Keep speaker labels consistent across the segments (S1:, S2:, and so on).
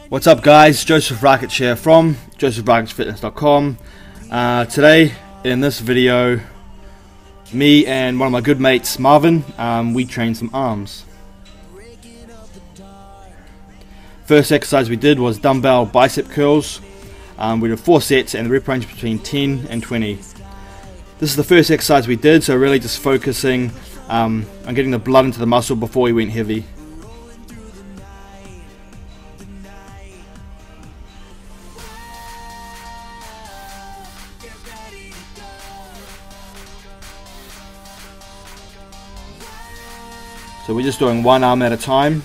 S1: What's up guys, Josef Rakich here from josefrakichfitness.com. Today in this video, me and one of my good mates Marvin, we trained some arms. First exercise we did was dumbbell bicep curls. We did 4 sets and the rep range between 10 and 20. This is the first exercise we did, so really just focusing on getting the blood into the muscle before we went heavy. So we're just doing one arm at a time.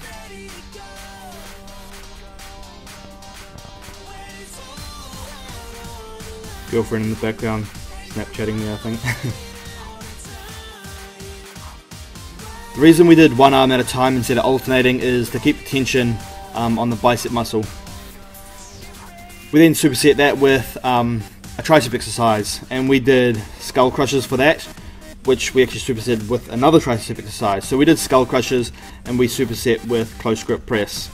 S1: Girlfriend in the background Snapchatting me, I think. The reason we did one arm at a time instead of alternating is to keep the tension on the bicep muscle. We then superset that with a tricep exercise, and we did skull crushers for that, which we actually superset with another tricep exercise. So we did skull crushers and we superset with close grip press.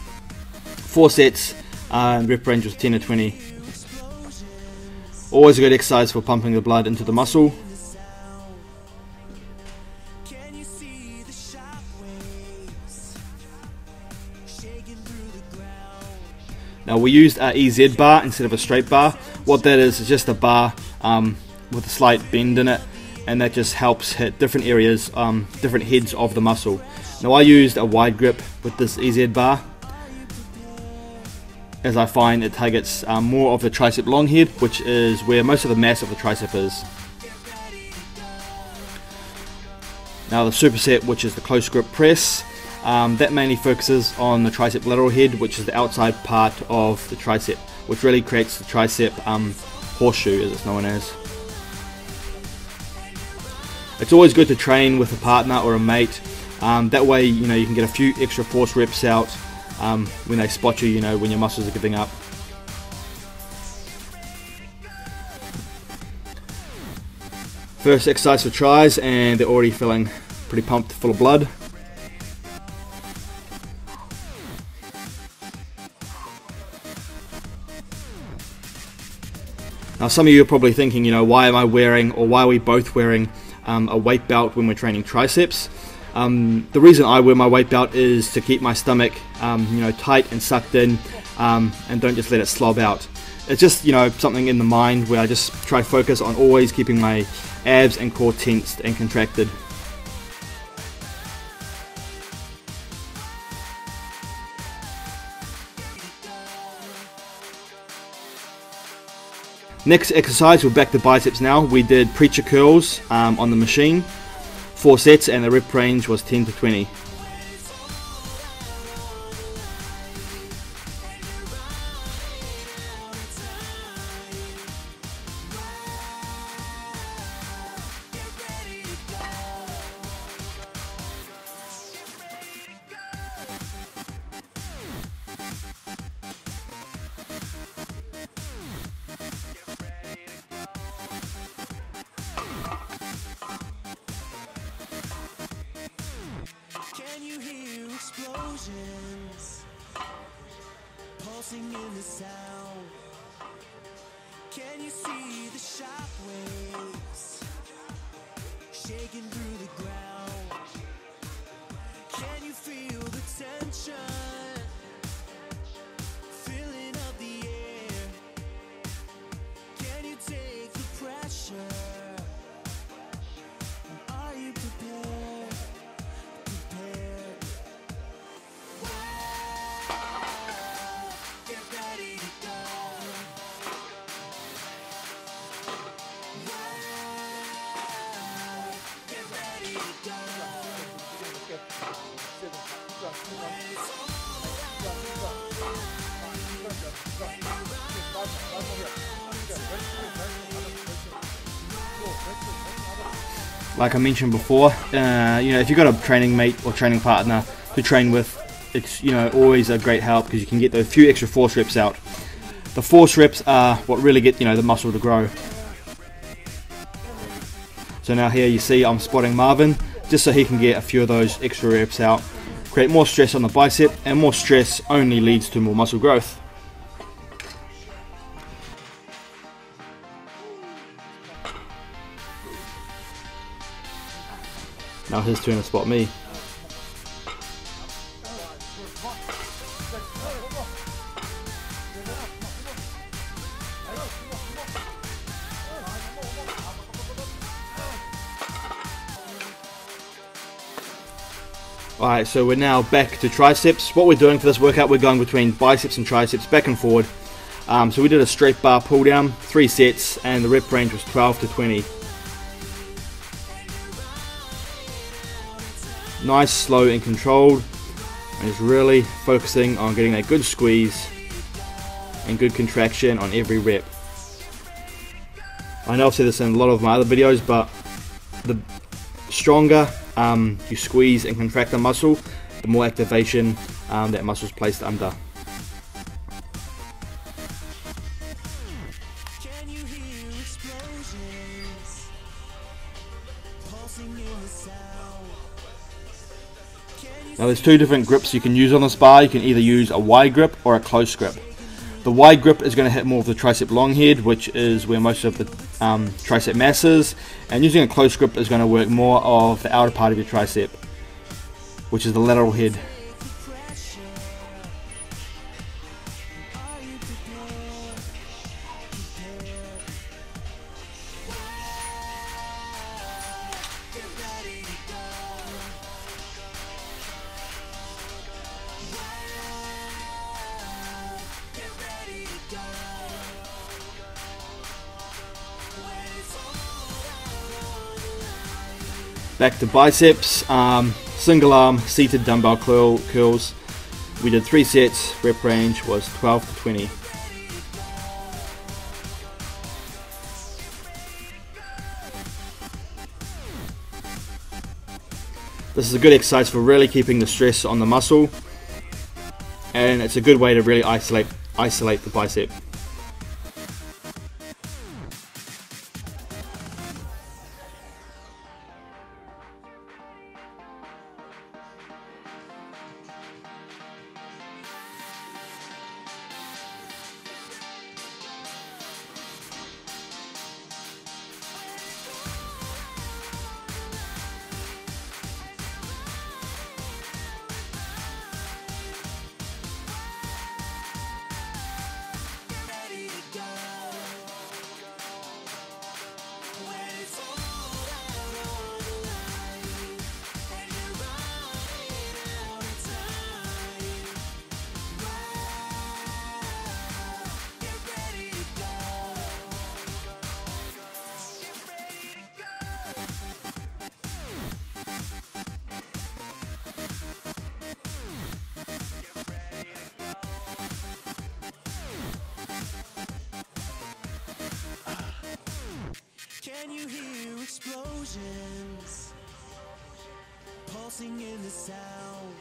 S1: 4 sets and rep range was 10 to 20. Always a good exercise for pumping the blood into the muscle. Now we used an EZ bar instead of a straight bar. What that is just a bar with a slight bend in it, and that just helps hit different areas, different heads of the muscle. Now I used a wide grip with this EZ bar, as I find it targets more of the tricep long head, which is where most of the mass of the tricep is. Now the superset, which is the close grip press, that mainly focuses on the tricep lateral head, which is the outside part of the tricep, which really creates the tricep horseshoe, as it's known as. It's always good to train with a partner or a mate. That way, you can get a few extra force reps out when they spot you, when your muscles are giving up. First exercise for tries, and they're already feeling pretty pumped, full of blood. Now some of you are probably thinking, why am I wearing, or why are we both wearing a weight belt when we're training triceps? The reason I wear my weight belt is to keep my stomach tight and sucked in, and don't just let it slob out. It's just something in the mind where I just try to focus on always keeping my abs and core tensed and contracted. Next exercise, we're back to biceps now. We did preacher curls on the machine, 4 sets, and the rep range was 10 to 20.
S2: Can you hear explosions pulsing in the sound? Can you see the shock waves shaking through the ground? Can you feel the tension filling up the air? Can you take the pressure? Are you prepared?
S1: Like I mentioned before, if you've got a training mate or training partner to train with, it's always a great help because you can get those few extra force reps out. The force reps are what really get the muscle to grow. So now here you see I'm spotting Marvin just so he can get a few of those extra reps out. create more stress on the bicep, and more stress only leads to more muscle growth. Now his turn to spot me. Alright, so we're now back to triceps. What we're doing for this workout, we're going between biceps and triceps, back and forward. So we did a straight bar pull down, 3 sets, and the rep range was 12 to 20. Nice, slow and controlled, and just really focusing on getting a good squeeze and good contraction on every rep. I know I've said this in a lot of my other videos, but the stronger you squeeze and contract the muscle, the more activation that muscle is placed under.
S2: Can you hear explosions pulsing in the sound?
S1: Now there's 2 different grips you can use on this bar. You can either use a wide grip or a close grip. The wide grip is going to hit more of the tricep long head, which is where most of the tricep mass is, and using a close grip is going to work more of the outer part of your tricep, which is the lateral head. Back to biceps, single arm seated dumbbell curls. We did 3 sets, rep range was 12 to 20. This is a good exercise for really keeping the stress on the muscle, and it's a good way to really isolate the bicep.
S2: Can you hear explosions pulsing in the sound?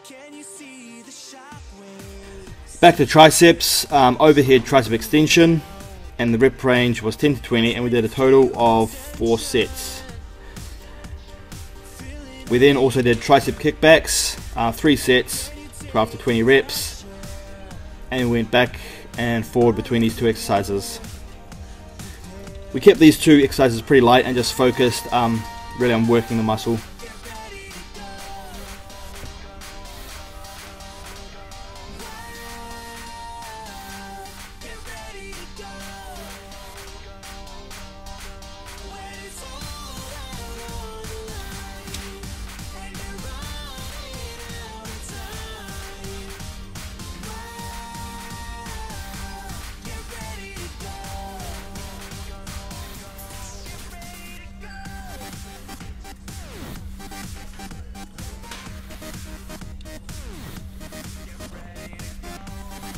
S2: Can you see the shockwaves?
S1: Back to triceps, overhead tricep extension, and the rep range was 10 to 20, and we did a total of 4 sets. We then also did tricep kickbacks, 3 sets, 12 to 20 reps, and we went back and forward between these 2 exercises. We kept these 2 exercises pretty light and just focused really on working the muscle.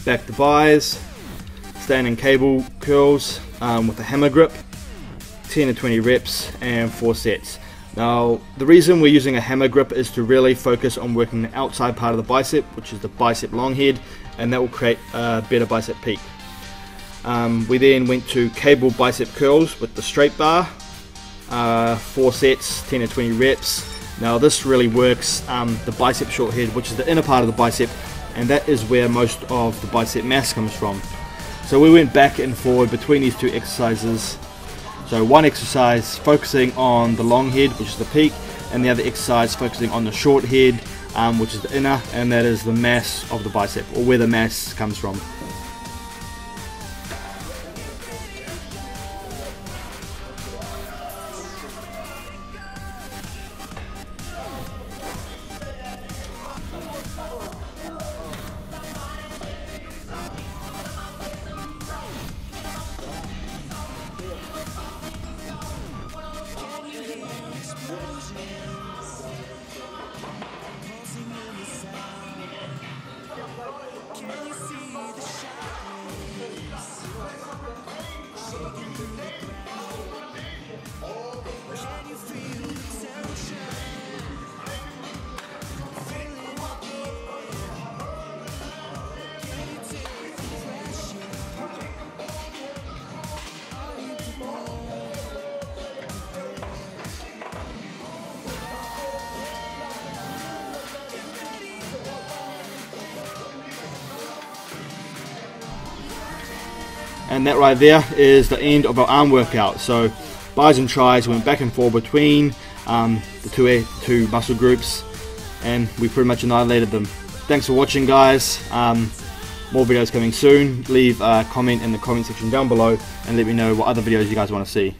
S1: Back to bis, standing cable curls with a hammer grip, 10 to 20 reps and 4 sets. Now the reason we're using a hammer grip is to really focus on working the outside part of the bicep, which is the bicep long head, and that will create a better bicep peak. We then went to cable bicep curls with the straight bar, 4 sets, 10 to 20 reps, Now this really works the bicep short head, which is the inner part of the bicep, and that is where most of the bicep mass comes from. So we went back and forward between these two exercises. So one exercise focusing on the long head, which is the peak, and the other exercise focusing on the short head, which is the inner, and that is the mass of the bicep, or where the mass comes from. And that right there is the end of our arm workout. So bis and tris went back and forth between the two muscle groups, and we pretty much annihilated them. Thanks for watching, guys. More videos coming soon. Leave a comment in the comment section down below and let me know what other videos you guys want to see.